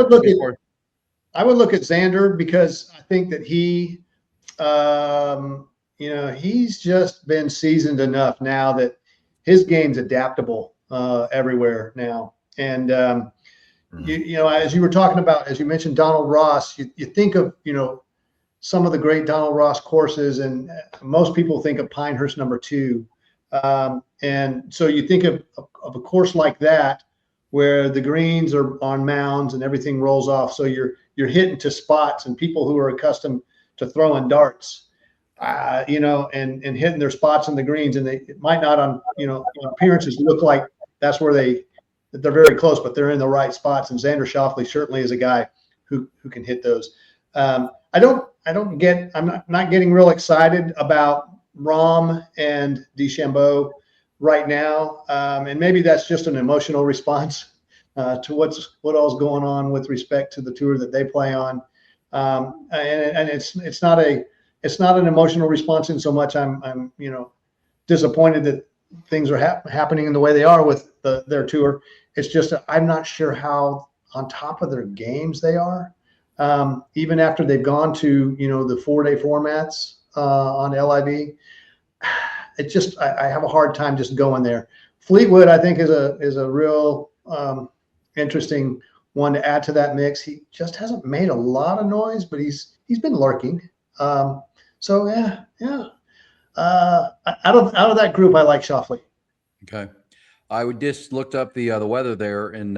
I would look at Xander because I think that he, he's just been seasoned enough now that his game's adaptable everywhere now. And as you were talking about, as you mentioned Donald Ross, you think of some of the great Donald Ross courses, and most people think of Pinehurst number 2. And so you think of a course like that where the greens are on mounds and everything rolls off. So you're hitting to spots, and people who are accustomed to throwing darts, and hitting their spots in the greens, and it might not on appearances look like that's where they're very close, but they're in the right spots. And Xander Schauffele certainly is a guy who can hit those. I'm not getting real excited about Rahm and DeChambeau right now. And maybe that's just an emotional response. to what all's going on with respect to the tour that they play on. And it's not an emotional response in so much I'm disappointed that things are happening in the way they are with their tour. It's just I'm not sure how on top of their games they are, even after they've gone to the 4-day formats on LIV. It just I have a hard time just going there. Fleetwood, I think, is a real interesting one to add to that mix. He just hasn't made a lot of noise, but he's been lurking. So yeah. Out of that group, I like Shoffley. Okay. I would just looked up the weather there in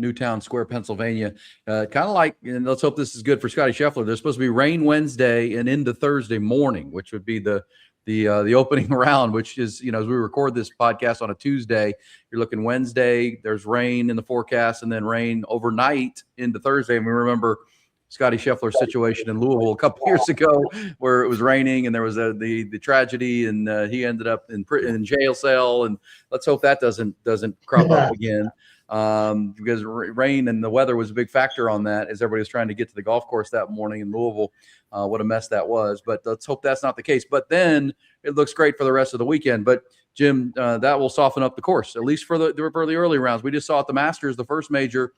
Newtown Square, Pennsylvania. Kind of like, and let's hope this is good for Scotty Scheffler. There's supposed to be rain Wednesday and into Thursday morning, which would be the opening round, which is, as we record this podcast on a Tuesday, you're looking Wednesday, there's rain in the forecast, and then rain overnight into Thursday. And we remember Scotty Scheffler's situation in Louisville a couple years ago where it was raining and there was the tragedy, and he ended up in jail cell. And let's hope that doesn't crop up again, because rain and the weather was a big factor on that as everybody was trying to get to the golf course that morning in Louisville. What a mess that was. But let's hope that's not the case. But then it looks great for the rest of the weekend. But Jim, that will soften up the course, at least for the early rounds. We just saw at the Masters, the first major,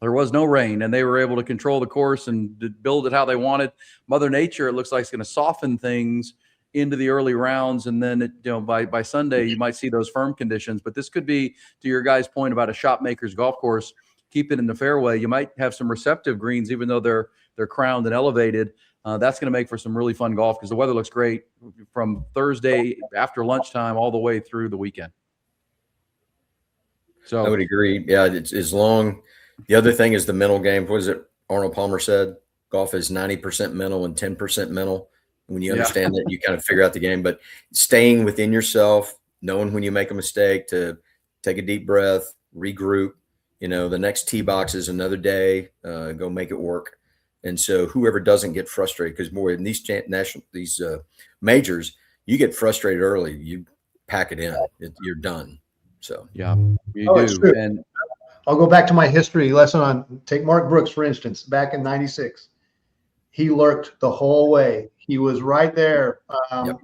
there was no rain, and they were able to control the course and build it how they wanted. Mother Nature, it looks like it's going to soften things into the early rounds, and then by Sunday you might see those firm conditions. But this could be, to your guys' point about a shot maker's golf course, keep it in the fairway. You might have some receptive greens, even though they're crowned and elevated. That's going to make for some really fun golf because the weather looks great from Thursday after lunchtime all the way through the weekend. So I would agree. Yeah, it's as long. The other thing is the mental game. What is it Arnold Palmer said? Golf is 90% mental and 10% mental. When you understand that, you kind of figure out the game. But staying within yourself, knowing when you make a mistake to take a deep breath, regroup. The next tee box is another day. Go make it work. And so whoever doesn't get frustrated, because more in these majors, you get frustrated early, you pack it in, you're done. So yeah, you do. And I'll go back to my history lesson on take Mark Brooks, for instance, back in '96. He lurked the whole way. He was right there.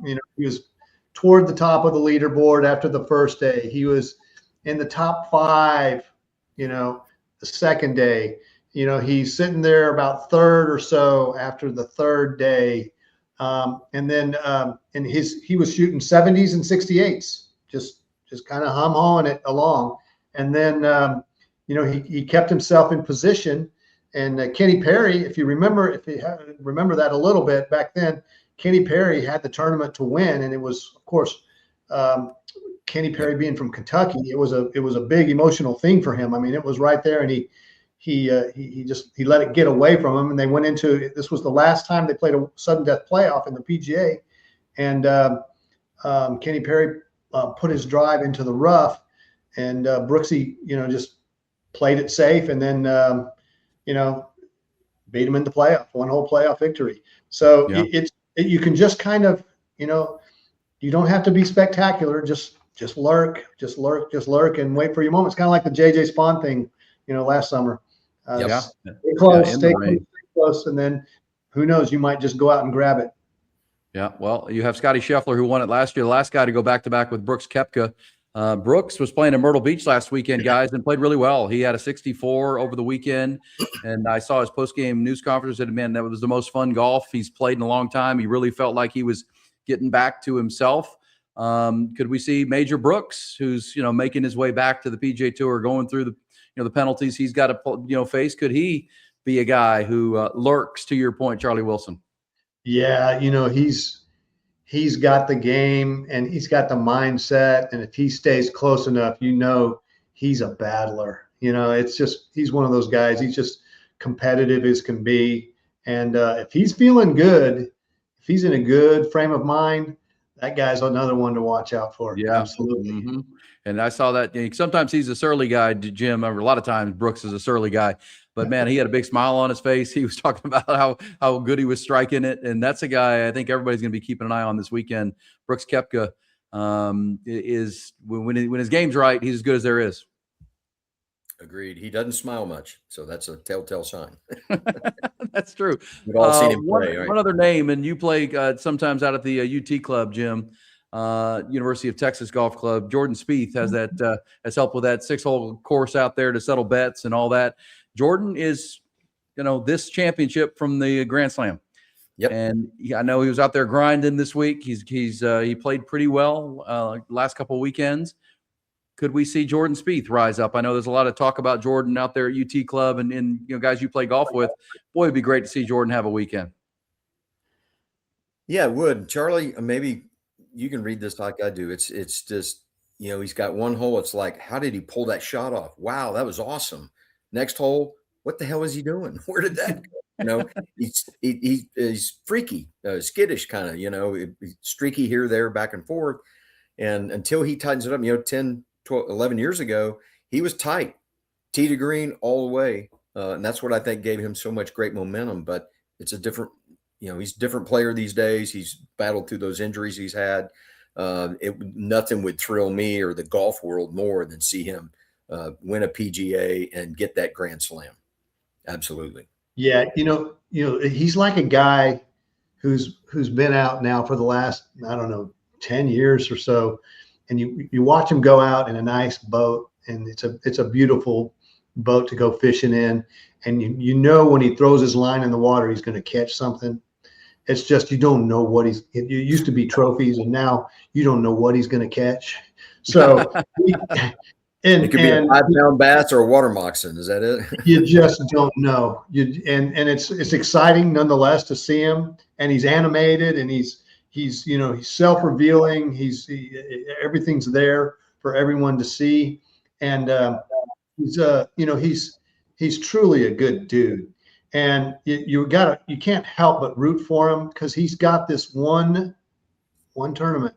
He was toward the top of the leaderboard after the first day. He was in the top 5, the second day. He's sitting there about third or so after the third day. And then he was shooting 70s and 68s, just kind of hum-hawing it along. And then, he kept himself in position. And Kenny Perry, if you remember that a little bit back then, Kenny Perry had the tournament to win. And it was, of course, Kenny Perry being from Kentucky, it was a big emotional thing for him. I mean, it was right there, and he let it get away from him. And they went into, this was the last time they played a sudden death playoff in the PGA. And Kenny Perry put his drive into the rough, and Brooksy, just played it safe, and then, beat him in the playoff, one whole playoff victory. So you can just kind of, you don't have to be spectacular. Just lurk, and wait for your moment. It's kind of like the JJ Spawn thing, last summer. Stay close, and then who knows, you might just go out and grab it. Yeah, well, you have Scotty Scheffler, who won it last year, the last guy to go back-to-back with Brooks Koepka. Brooks was playing in Myrtle Beach last weekend, guys, and played really well. He had a 64 over the weekend, and I saw his post-game news conference and, man, that was the most fun golf he's played in a long time. He really felt like he was getting back to himself. Could we see Major Brooks, who's, making his way back to the PGA Tour, going through the penalties he's got to, face? Could he be a guy who lurks, to your point, Charlie Wilson? Yeah, he's got the game and he's got the mindset, and if he stays close enough, he's a battler. It's just, he's one of those guys. He's just competitive as can be, and if he's feeling good, if he's in a good frame of mind, that guy's another one to watch out for. Yeah, absolutely. Mm-hmm. And I saw that. Sometimes he's a surly guy, Jim. A lot of times Brooks is a surly guy. But, man, he had a big smile on his face. He was talking about how good he was striking it. And that's a guy I think everybody's going to be keeping an eye on this weekend. Brooks Koepka is, when his game's right, he's as good as there is. Agreed. He doesn't smile much, so that's a telltale sign. That's true. We've all seen him play, right? One other name, and you play sometimes out at the UT Club, Jim, University of Texas Golf Club. Jordan Spieth has helped with that 6-hole course out there to settle bets and all that. Jordan is, this championship from the Grand Slam. Yep. And I know he was out there grinding this week. He played pretty well last couple of weekends. Could we see Jordan Spieth rise up? I know there's a lot of talk about Jordan out there at UT Club and guys you play golf with. Boy, it'd be great to see Jordan have a weekend. Yeah, it would. Charley, maybe you can read this like I do. It's just, he's got one hole. It's like, how did he pull that shot off? Wow, that was awesome. Next hole, what the hell is he doing? Where did that go? He's freaky, skittish kind of, streaky here, there, back and forth. And until he tightens it up, 10, 12, 11 years ago, he was tight, tee to green all the way. And that's what I think gave him so much great momentum. But it's a different, he's a different player these days. He's battled through those injuries he's had. Nothing would thrill me or the golf world more than see him win a PGA and get that Grand Slam. Absolutely. Yeah, he's like a guy who's been out now for the last, 10 years or so, and you watch him go out in a nice boat, and it's a beautiful boat to go fishing in, and when he throws his line in the water, he's going to catch something. It's just you don't know what it used to be trophies, and now you don't know what he's going to catch. So it could be a 5-pound bass or a water moccasin. Is that it? You just don't know. And it's exciting nonetheless to see him, and he's animated, and he's self-revealing. Everything's there for everyone to see, and he's truly a good dude. And you can't help but root for him because he's got this one tournament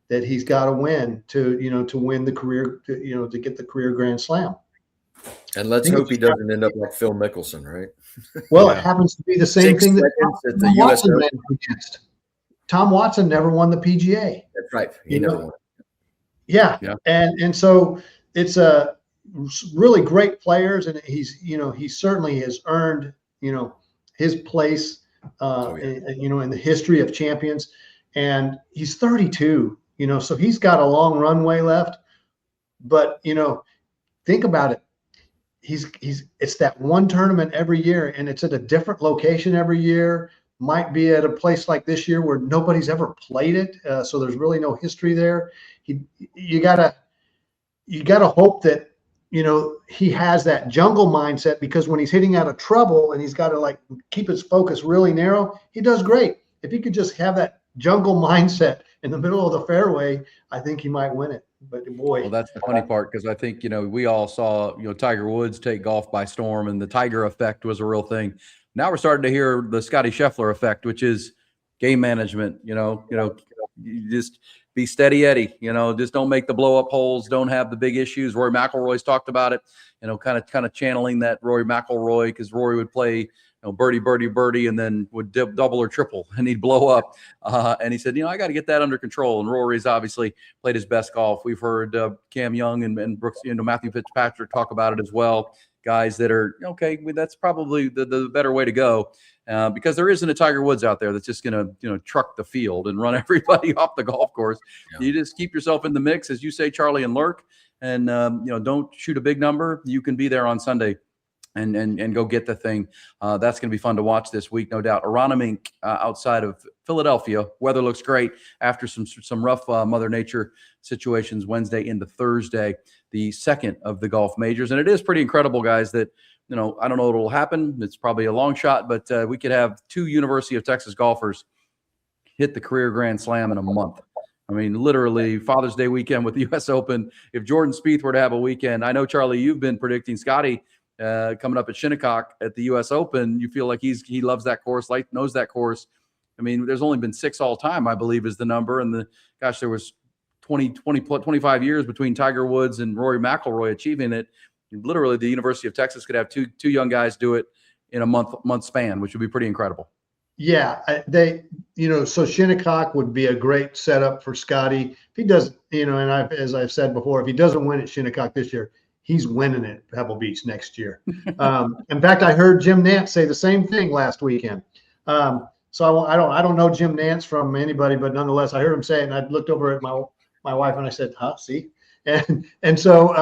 that he's got to win to win the career, to get the career Grand Slam. And let's hope he doesn't end up like Phil Mickelson, right? Well, It happens to be the same thing that the US Watson ran against. Tom Watson never won the PGA. That's right. He never won. Yeah. And so it's a really great players, and he certainly has earned, his place, in the history of champions. And he's 32, so he's got a long runway left. But, think about it. It's that one tournament every year, and it's at a different location every year. Might be at a place like this year where nobody's ever played it, so there's really no history there. You gotta hope that he has that jungle mindset, because when he's hitting out of trouble and he's got to keep his focus really narrow, he does great. If he could just have that jungle mindset in the middle of the fairway, I think he might win it. But boy, well, that's the funny part, because I think we all saw Tiger Woods take golf by storm, and the Tiger effect was a real thing. Now we're starting to hear the Scotty Scheffler effect, which is game management. You just be steady Eddie. Just don't make the blow up holes. Don't have the big issues. Rory McIlroy's talked about it. Kind of channeling that Rory McIlroy, because Rory would play birdie, birdie, birdie, and then would double or triple, and he'd blow up. And he said, I got to get that under control. And Rory's obviously played his best golf. We've heard Cam Young and Brooks, Matthew Fitzpatrick talk about it as well. Guys that are that's probably the better way to go, because there isn't a Tiger Woods out there that's just going to truck the field and run everybody off the golf course. Yeah. You just keep yourself in the mix, as you say, Charley, and lurk, and don't shoot a big number. You can be there on Sunday and go get the thing. That's going to be fun to watch this week, no doubt. Arominink outside of Philadelphia. Weather looks great after some rough Mother Nature situations Wednesday into Thursday, the second of the golf majors. And it is pretty incredible, guys, that, I don't know what will happen. It's probably a long shot, but we could have 2 University of Texas golfers hit the career Grand Slam in a month. I mean, literally Father's Day weekend with the U.S. Open. If Jordan Spieth were to have a weekend, I know, Charley, you've been predicting Scotty coming up at Shinnecock at the U.S. Open. You feel like he loves that course, knows that course. I mean, there's only been 6 all time, I believe, is the number. And there was 25 years between Tiger Woods and Rory McIlroy achieving it. Literally, the University of Texas could have two young guys do it in a month span, which would be pretty incredible. Yeah, so Shinnecock would be a great setup for Scotty. If he doesn't, and as I've said before, if he doesn't win at Shinnecock this year, he's winning at Pebble Beach next year. In fact, I heard Jim Nance say the same thing last weekend. So I don't know Jim Nance from anybody, but nonetheless, I heard him say it, and I looked over at my wife and I said, "Huh, see?" And so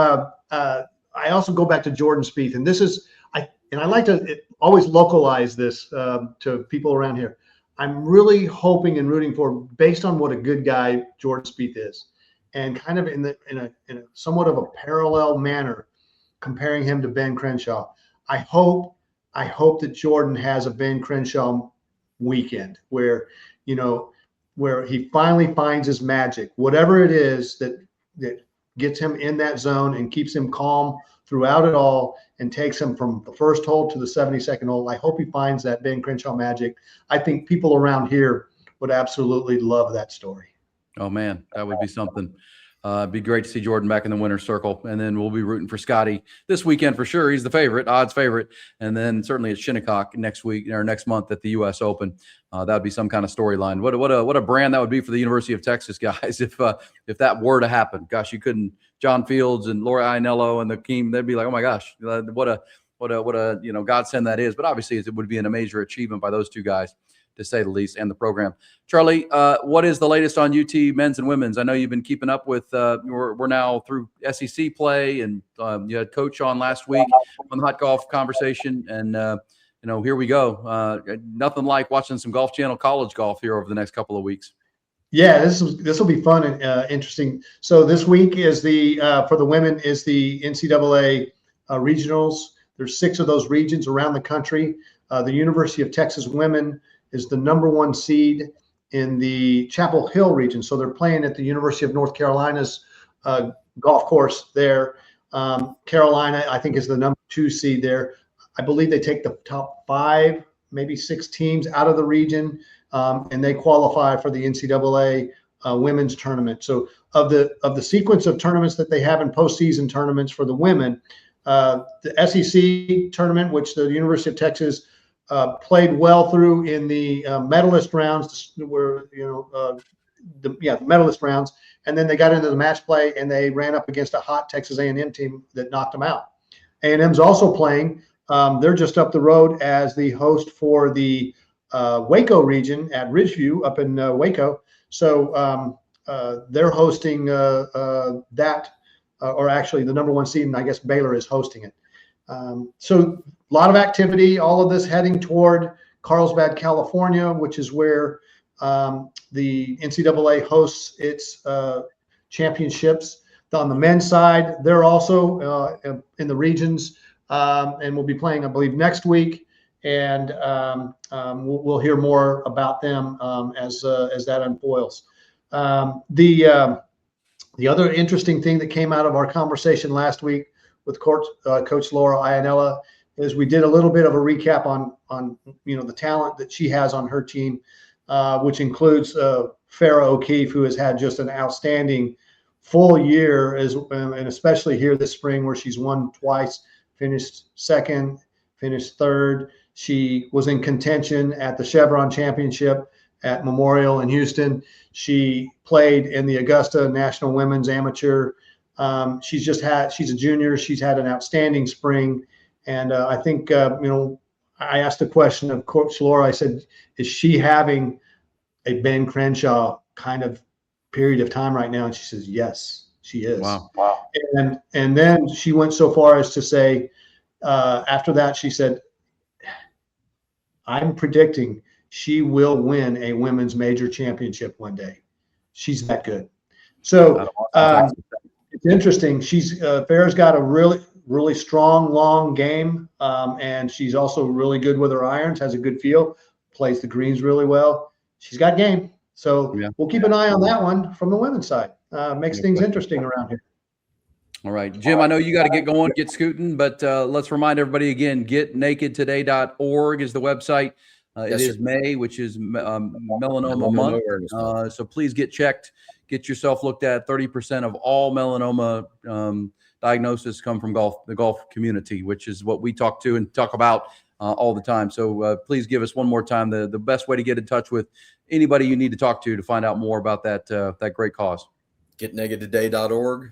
I also go back to Jordan Spieth, and this is I like to always localize this to people around here. I'm really hoping and rooting for, based on what a good guy Jordan Spieth is, and kind of in a somewhat of a parallel manner, comparing him to Ben Crenshaw. I hope that Jordan has a Ben Crenshaw weekend where he finally finds his magic, whatever it is that gets him in that zone and keeps him calm throughout it all and takes him from the first hole to the 72nd hole. I hope he finds that Ben Crenshaw magic. I think people around here would absolutely love that story. Oh man, that would be something. It'd be great to see Jordan back in the winner's circle, and then we'll be rooting for Scotty this weekend for sure. He's the favorite, odds favorite, and then certainly at Shinnecock next week or next month at the U.S. Open. That would be some kind of storyline. What a brand that would be for the University of Texas guys if that were to happen. Gosh, you couldn't. John Fields and Laura Ianello and the team, they'd be like, oh my gosh, what a godsend that is. But obviously, it would be a major achievement by those two guys, to say the least, and the program. Charley, what is the latest on UT men's and women's? I know you've been keeping up with, we're now through SEC play, and you had Coach on last week on the Hot Golf Conversation, and here we go. Nothing like watching some Golf Channel college golf here over the next couple of weeks. Yeah, this will be fun and interesting. So this week is for the women is the NCAA regionals. There's 6 of those regions around the country. The University of Texas women is the #1 seed in the Chapel Hill region. So they're playing at the University of North Carolina's golf course there. Carolina, I think, is the #2 seed there. I believe they take the top 5, maybe 6 teams out of the region, and they qualify for the NCAA women's tournament. So of the sequence of tournaments that they have in postseason tournaments for the women, the SEC tournament, which the University of Texas played well through in the medalist rounds, the medalist rounds, and then they got into the match play and they ran up against a hot Texas A&M team that knocked them out. A&M's also playing. They're just up the road as the host for the Waco region at Ridgeview up in Waco. So they're hosting that, or actually the #1 seed, and I guess Baylor is hosting it. So a lot of activity, all of this heading toward Carlsbad, California, which is where the NCAA hosts its championships. On the men's side, they're also in the regions, and we'll be playing, I believe, next week. And we'll hear more about them as that unfoils. The other interesting thing that came out of our conversation last week with Coach Laura Ianella is we did a little bit of a recap on the talent that she has on her team, which includes Farrah O'Keefe, who has had just an outstanding full year, and especially here this spring where she's won twice, finished second, finished third. She was in contention at the Chevron Championship at Memorial in Houston. She played in the Augusta National Women's Amateur. She's a junior. She's had an outstanding spring. And I think, I asked a question of Coach Laura. I said, is she having a Ben Crenshaw kind of period of time right now? And she says, yes, she is. Wow. And then she went so far as to say, after that, she said, I'm predicting she will win a women's major championship one day. She's that good. So it's interesting. Farrah's got a really strong, long game, and she's also really good with her irons, has a good feel, plays the greens really well. She's got game. So we'll keep an eye on that one from the women's side. Makes things interesting around here. All right, Jim, I know you got to get going, get scooting, but let's remind everybody again, getnakedtoday.org is the website. It is May, which is melanoma month. So please get checked, get yourself looked at. 30% of all melanoma diagnoses come from the golf community, which is what we talk about all the time. So please give us one more time the best way to get in touch with anybody you need to talk to find out more about that great cause. Getnakedtoday.org.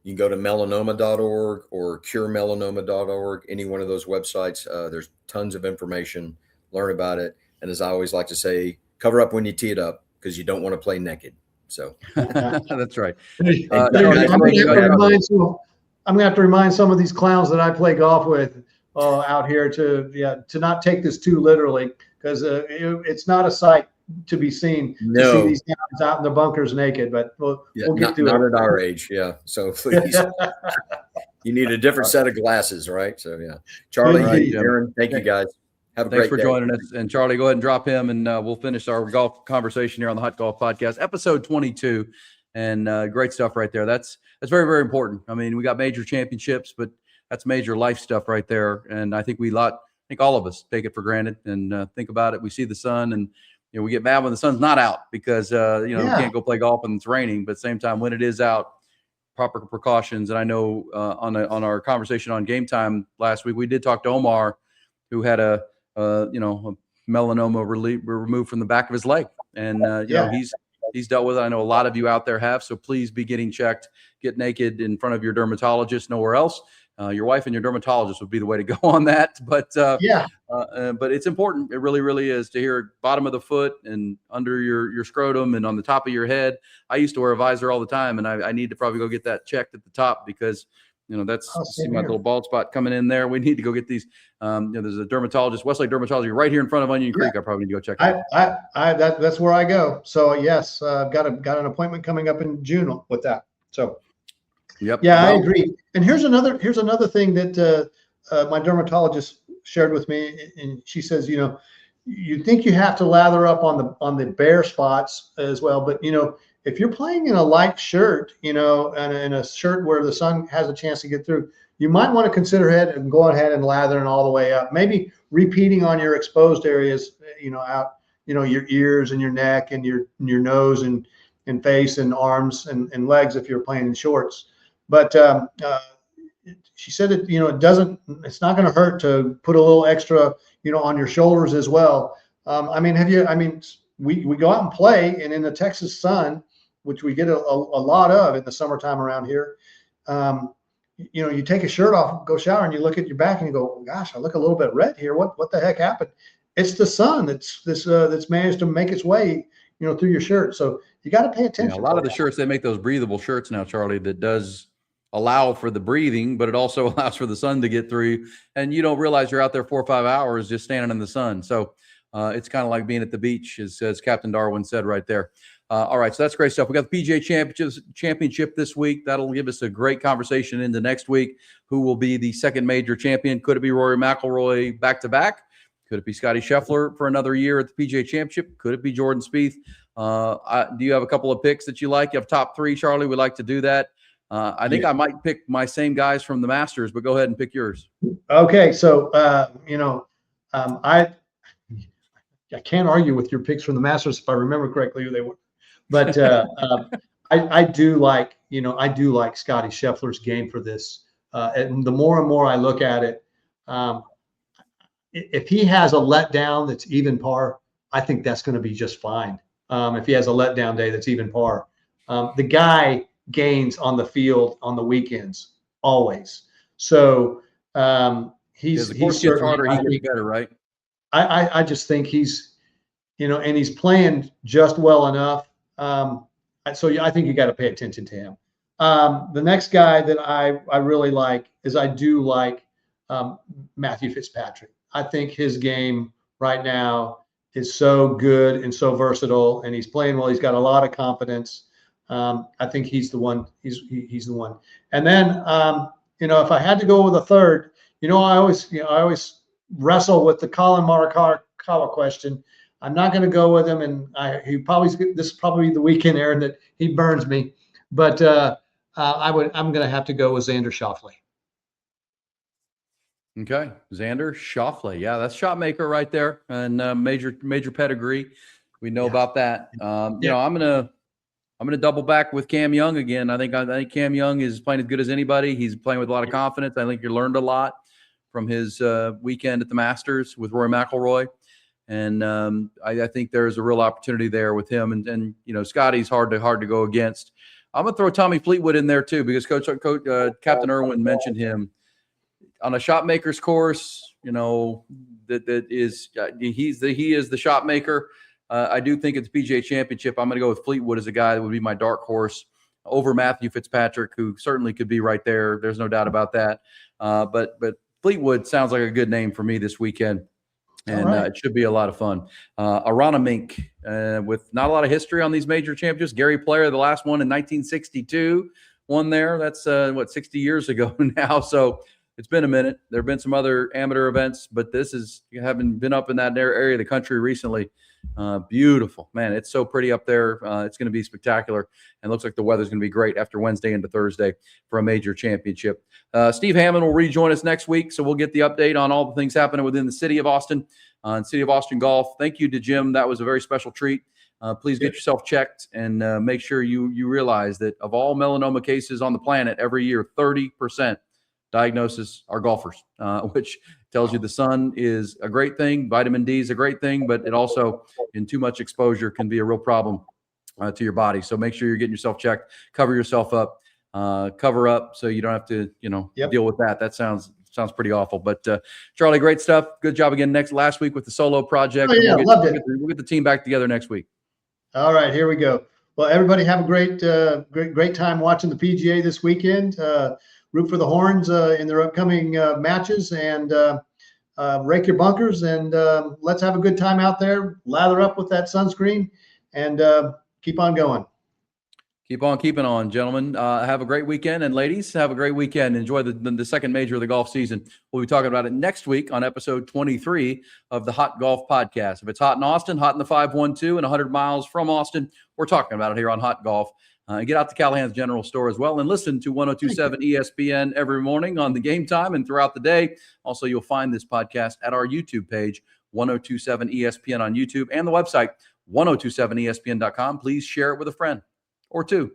You can go to melanoma.org or curemelanoma.org, any one of those websites. There's tons of information. Learn about it. And as I always like to say, cover up when you tee it up because you don't want to play naked. So that's right. I'm going to have to remind some of these clowns that I play golf with out here to not take this too literally, because it's not a sight to be seen to see these guys out in the bunkers naked. But we'll get to it. Not at our age, yeah. So please, you need a different set of glasses, right? So yeah, Charley, Erin, thank you guys. Have a great day. Thanks for joining us. And Charley, go ahead and drop him, and we'll finish our golf conversation here on the Hot Golf Podcast, episode 22. And great stuff right there. That's very, very important. I mean, we got major championships, but that's major life stuff right there. And I think all of us take it for granted and think about it. We see the sun, and we get mad when the sun's not out because we can't go play golf and it's raining. But at the same time, when it is out, proper precautions. And I know on our conversation on Game Time last week, we did talk to Omar, who had a melanoma removed from the back of his leg, and he's dealt with it. I know a lot of you out there have. So please be getting checked. Get naked in front of your dermatologist, nowhere else. Your wife and your dermatologist would be the way to go on that. But but it's important. It really, really is, to hear bottom of the foot and under your scrotum and on the top of your head. I used to wear a visor all the time, and I need to probably go get that checked at the top because that's see my little bald spot coming in there. We need to go get these. There's a dermatologist, Westlake Dermatology, right here in front of Onion Creek. I probably need to go check it out. That's where I go. So yes, I've got an appointment coming up in June with that. So. Yep. Yeah, I agree. And here's another thing that my dermatologist shared with me, and she says, you think you have to lather up on the bare spots as well, but if you're playing in a light shirt, and in a shirt where the sun has a chance to get through, you might want to consider it and go ahead and lathering all the way up. Maybe repeating on your exposed areas, out, your ears and your neck and your nose and face and arms and legs if you're playing in shorts. But she said that it's not going to hurt to put a little extra on your shoulders as well. We go out and play, and in the Texas sun, which we get a lot of in the summertime around here, you take a shirt off, go shower, and you look at your back and you go, gosh, I look a little bit red here. What the heck happened? It's the sun that's managed to make its way through your shirt. So you got to pay attention. A lot of the shirts, they make those breathable shirts now, Charley, that does allow for the breathing, but it also allows for the sun to get through, and you don't realize you're out there 4 or 5 hours just standing in the sun. So it's kind of like being at the beach, as Captain Darwin said right there. All right, so that's great stuff. We got the PGA Championship this week. That'll give us a great conversation into next week. Who will be the second major champion? Could it be Rory McIlroy back-to-back? Could it be Scotty Scheffler for another year at the PGA Championship? Could it be Jordan Spieth? Do you have a couple of picks that you like? You have top three, Charley. We'd like to do that. I think I might pick my same guys from the Masters, but go ahead and pick yours. Okay, so I can't argue with your picks from the Masters if I remember correctly who they were, but I do like Scotty Scheffler's game for this. And the more and more I look at it, if he has a letdown that's even par, I think that's going to be just fine. If he has a letdown day that's even par, the guy gains on the field on the weekends always. So he's harder, he can be better, right? I just think he's and he's playing just well enough. So I think you got to pay attention to him. The next guy that I really like is Matthew Fitzpatrick. I think his game right now is so good and so versatile, and he's playing well. He's got a lot of confidence. I think he's the one. He's the one. And then if I had to go with a third, I always wrestle with the Colin Morikawa question. I'm not going to go with him, and this is probably the weekend, Erin, that he burns me. But I'm going to have to go with Xander Schauffele. Okay, Xander Schauffele. Yeah, that's shot maker right there, and major pedigree. We know about that. I'm gonna double back with Cam Young again. I think Cam Young is playing as good as anybody. He's playing with a lot of confidence. I think he learned a lot from his weekend at the Masters with Rory McIlroy, and I think there's a real opportunity there with him. And Scotty's hard to go against. I'm going to throw Tommy Fleetwood in there too, because Captain Irwin mentioned him on a shot maker's course. You know, he is the shot maker. I do think it's PGA Championship. I'm going to go with Fleetwood as a guy that would be my dark horse over Matthew Fitzpatrick, who certainly could be right there. There's no doubt about that. But Fleetwood sounds like a good name for me this weekend. And it should be a lot of fun. Arominink, with not a lot of history on these major championships. Gary Player, the last one in 1962, won there. That's 60 years ago now. So it's been a minute. There have been some other amateur events, but this is, you haven't been up in that area of the country recently. Beautiful, man. It's so pretty up there. It's going to be spectacular, and looks like the weather's going to be great after Wednesday into Thursday for a major championship. Steve Hammond will rejoin us next week, so we'll get the update on all the things happening within the city of Austin, and City of Austin Golf. Thank you to Jim. That was a very special treat. Please get yourself checked, and make sure you realize that of all melanoma cases on the planet every year, 30% diagnosis are golfers, which tells you the sun is a great thing. Vitamin D is a great thing, but it also, in too much exposure, can be a real problem to your body. So make sure you're getting yourself checked, cover yourself up, cover up so you don't have to, deal with that. That sounds pretty awful. But Charley, great stuff. Good job again last week with the solo project. Oh, yeah, loved it. We'll get the team back together next week. All right, here we go. Well, everybody have a great time watching the PGA this weekend. Root for the Horns in their upcoming matches, and rake your bunkers, and let's have a good time out there. Lather up with that sunscreen, and keep on going. Keep on keeping on, gentlemen. Have a great weekend, and ladies, have a great weekend. Enjoy the second major of the golf season. We'll be talking about it next week on episode 23 of the Hot Golf Podcast. If it's hot in Austin, hot in the 512, and 100 miles from Austin, we're talking about it here on Hot Golf. Get out to Callahan's General Store as well, and listen to 102.7 ESPN every morning on the game time and throughout the day. Also, you'll find this podcast at our YouTube page, 102.7 ESPN on YouTube, and the website, 1027ESPN.com. Please share it with a friend or two.